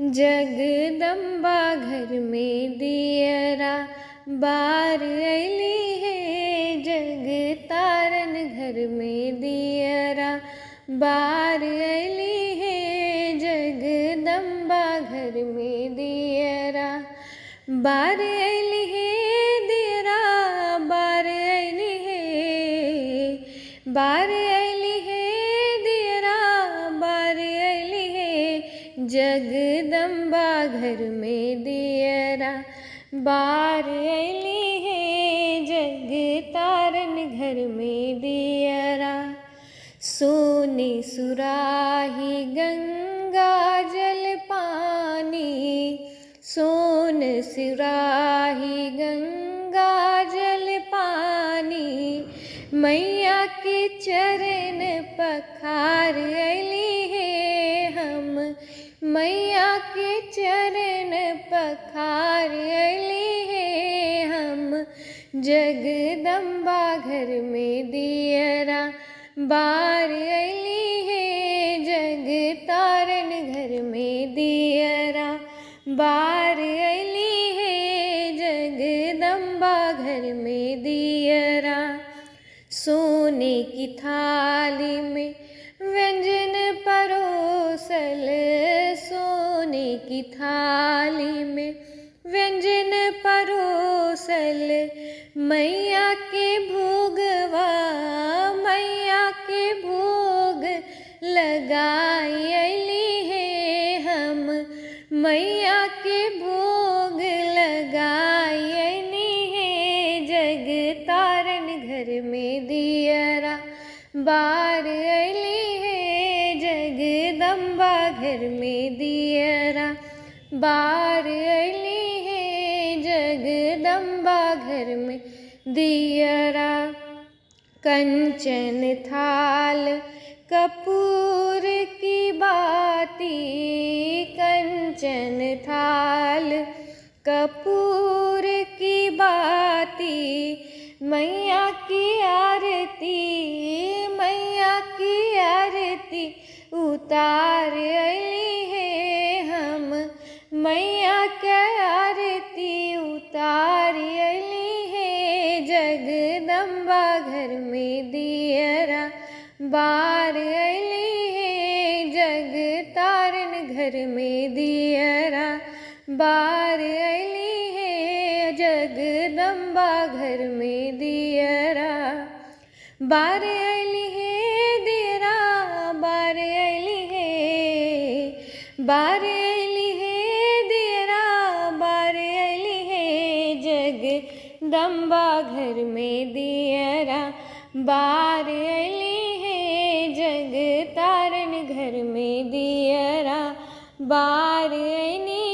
जगदम्बा घर में दियरा बार अली है। जग तारन घर में दियरा बार अली है। जगदम्बा घर में दियरा बार अली है। दियरा बार अली है। बार अली है। दियरा बार अली है। जगदम्बा घर में दियरा बार अली है। जग तारन घर में दियरा सोने सुराही गंगा जल पानी। सोन सुराही गंगा जल पानी। मैया के चरण पखार अली है हम। मैया के चरण पखार अली है हम। जगदम्बा घर में दियरा बार अली है। जग तारन घर में दियरा बार अली है। जगदम्बा घर में दियरा सोने की थाली में व्यंजन परोसल। सोने की थाली में व्यंजन परोसल। मैया के भोगवा मैया के भोग लगाई अली है हम। मैया के भोग लगाई अली है। जग तारन घर में दियरा बार अली है। जगदम्बा घर में दियरा बार अली है। जगदम्बा घर में दियरा कंचन थाल कपूर की बाती। कंचन थाल कपूर की बाती। मैया की आरती मैया की आरती उतार अली है हम। मैया के आरती उतार अली है। जगदम्बा घर में दियरा बार अली है। जग तारन घर में दियरा बार अली है। जगदम्बा घर में दियरा बार अली है। दियरा बार अली है। बार अली है। दियरा बार अली है। जगदम्बा घर में दियरा बार अली है। जग तारन घर में दियरा बार अली